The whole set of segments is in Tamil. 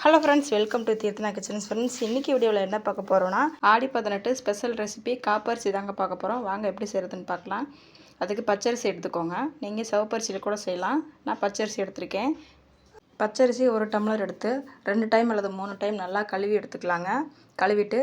Hello friends, welcome to Theerthana kitchens. Friends, இன்றைக்கி வீடியோவில் என்ன பார்க்க போகிறோன்னா ஆடி 18 ஸ்பெஷல் ரெசிபி காப்பரிசி தாங்க பார்க்க போகிறோம். வாங்க எப்படி செய்கிறதுன்னு பார்க்கலாம். அதுக்கு பச்சரிசி எடுத்துக்கோங்க. நீங்கள் சிவப்பரிசியில் கூட செய்யலாம். நான் பச்சரிசி எடுத்திருக்கேன். பச்சரிசி 1 டம்ளர் எடுத்து 2 டைம் அல்லது 3 டைம் நல்லா கழுவி எடுத்துக்கலாங்க. கழுவிட்டு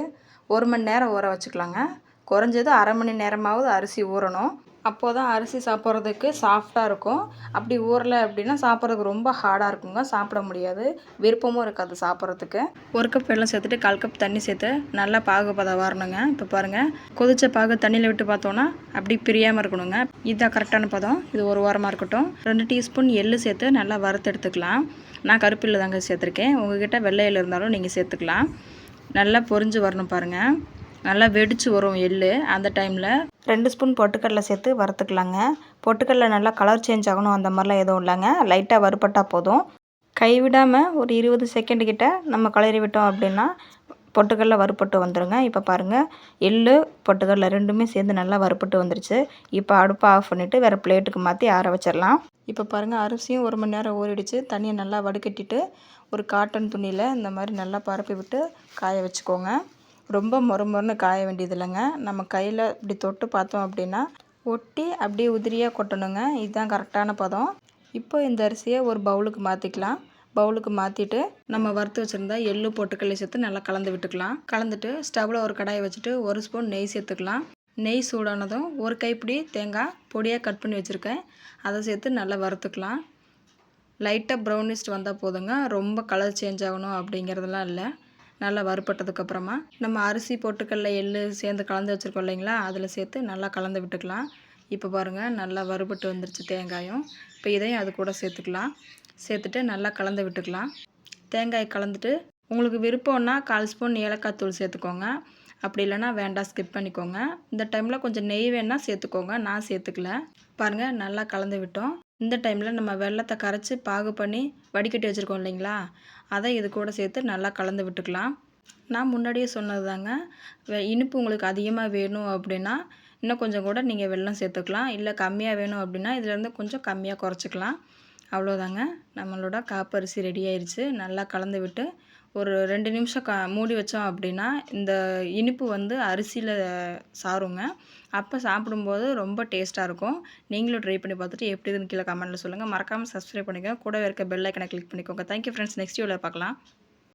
1 மணி நேரம் ஊற வச்சுக்கலாங்க. குறைஞ்சது அரை மணி நேரமாவது அரிசி ஊறணும். அப்போது தான் அரிசி சாப்பிட்றதுக்கு சாஃப்டாக இருக்கும். அப்படி ஊறலை அப்படின்னா சாப்பிட்றதுக்கு ரொம்ப ஹார்டாக இருக்குங்க, சாப்பிட முடியாது, விருப்பமும் இருக்காது சாப்பிட்றதுக்கு. 1 கப் வெல்லம் சேர்த்துட்டு 1/4 கப் தண்ணி சேர்த்து நல்லா பாகுபதம் வரணுங்க. இப்போ பாருங்கள், கொதிச்ச பாகு தண்ணியில் விட்டு பார்த்தோன்னா அப்படி பிரியாமல் இருக்கணுங்க. இதுதான் கரெக்டான பதம். இது ஒரு வாரமாக இருக்கட்டும். 2 டீஸ்பூன் எள்ளு சேர்த்து நல்லா வறுத்து எடுத்துக்கலாம். நான் கருப்பு எள்ளு தாங்க சேர்த்துருக்கேன். உங்கள்கிட்ட வெள்ளை எள்ளு இருந்தாலும் நீங்கள் சேர்த்துக்கலாம். நல்லா பொரிஞ்சு வரணும் பாருங்கள். நல்லா வெடித்து வரும் எள்ளு. அந்த டைமில் 2 ஸ்பூன் பொட்டுக்கடலை சேர்த்து வறுத்துக்கலாங்க. பொட்டுக்கடலை நல்லா கலர் சேஞ்ச் ஆகணும் அந்த மாதிரிலாம் எதுவும் இல்லைங்க. லைட்டாக வறுபட்டால் போதும். கைவிடாமல் ஒரு 20 செகண்ட் கிட்ட நம்ம கலரி விட்டோம் அப்படின்னா பொட்டுக்கடலை வறுபட்டு வந்துடுங்க. இப்போ பாருங்கள், எள்ளு பொட்டுக்கடலை ரெண்டுமே சேர்ந்து நல்லா வறுபட்டு வந்துருச்சு. இப்போ அடுப்பை ஆஃப் பண்ணிவிட்டு வேறு பிளேட்டுக்கு மாற்றி ஆற வச்சிடலாம். இப்போ பாருங்கள், அரிசியும் 1 மணி நேரம் ஊறிடுச்சு. தண்ணியை நல்லா வடிகட்டிட்டு ஒரு காட்டன் துணியில் இந்த மாதிரி நல்லா பரப்பி விட்டு காய வச்சுக்கோங்க. ரொம்ப மொறுமொறுன்னு காய வேண்டியது இல்லைங்க. நம்ம கையில் இப்படி தொட்டு பார்த்தோம் அப்படின்னா ஒட்டி அப்படியே உதிரியாக கொட்டணுங்க. இதுதான் கரெக்டான பதம். இப்போ இந்த அரிசியை ஒரு பவுலுக்கு மாற்றிக்கலாம். பவுலுக்கு மாற்றிட்டு நம்ம வறுத்து வச்சுருந்தா எள்ளு பொட்டுக்கடலை சேர்த்து நல்லா கலந்து விட்டுக்கலாம். கலந்துட்டு ஸ்டவ்வில் ஒரு கடாயை வச்சுட்டு 1 ஸ்பூன் நெய் சேர்த்துக்கலாம். நெய் சூடானதும் 1 கைப்பிடி தேங்காய் பொடியாக கட் பண்ணி வச்சுருக்கேன், அதை சேர்த்து நல்லா வறுத்துக்கலாம். லைட்டாக ப்ரௌனிஷ் வந்தால் போதுங்க. ரொம்ப கலர் சேஞ்ச் ஆகணும் அப்படிங்கிறதுலாம் இல்லை. நல்லா வறுபட்டதுக்கப்புறமா நம்ம அரிசி பொட்டுக்கடலை எள்ளு சேர்ந்து கலந்து வச்சுருக்கோம் இல்லைங்களா, அதில் சேர்த்து நல்லா கலந்து விட்டுக்கலாம். இப்போ பாருங்கள், நல்லா வறுபட்டு வந்துருச்சு தேங்காயும். இப்போ இதையும் அது கூட சேர்த்துக்கலாம். சேர்த்துட்டு நல்லா கலந்து விட்டுக்கலாம். தேங்காய் கலந்துட்டு உங்களுக்கு விருப்பம்னா 1/4 ஸ்பூன் ஏலக்காய் தூள் சேர்த்துக்கோங்க. அப்படி இல்லைனா வேண்டாம், ஸ்கிப் பண்ணிக்கோங்க. இந்த டைமில் கொஞ்சம் நெய் வேணால் சேர்த்துக்கோங்க. நான் சேர்த்துக்கல. பாருங்கள், நல்லா கலந்து விட்டோம். இந்த டைமில் நம்ம வெல்லத்தை கரைச்சி பாகு பண்ணி வடிகட்டி வச்சுருக்கோம் இல்லைங்களா, அதை இது கூட சேர்த்து நல்லா கலந்து விட்டுக்கலாம். நான் முன்னாடியே சொன்னது தாங்க, இனிப்பு உங்களுக்கு அதிகமாக வேணும் அப்படின்னா இன்னும் கொஞ்சம் கூட நீங்கள் வெல்லம் சேர்த்துக்கலாம். இல்லை கம்மியாக வேணும் அப்படின்னா இதிலேருந்து கொஞ்சம் கம்மியாக குறைச்சிக்கலாம். அவ்வளோதாங்க, நம்மளோட காப்பரிசி ரெடி ஆயிடுச்சு. நல்லா கலந்து விட்டு ஒரு 2 நிமிஷம் மூடி வச்சோம் அப்படின்னா இந்த இனிப்பு வந்து அரிசியில் சாருங்க. அப்போ சாப்பிடும்போது ரொம்ப டேஸ்ட்டாக இருக்கும். நீங்களும் ட்ரை பண்ணி பார்த்துட்டு எப்படி இருக்குன்னு கீழே கமெண்ட்டில் சொல்லுங்கள். மறக்காமல் சப்ஸ்கிரைப் பண்ணிக்கோங்க. கூடவே இருக்க பெல் ஐக்கனை கிளிக் பண்ணிக்கோங்க. Thank you friends. நெக்ஸ்ட் வீடியோவில் பார்க்கலாம்.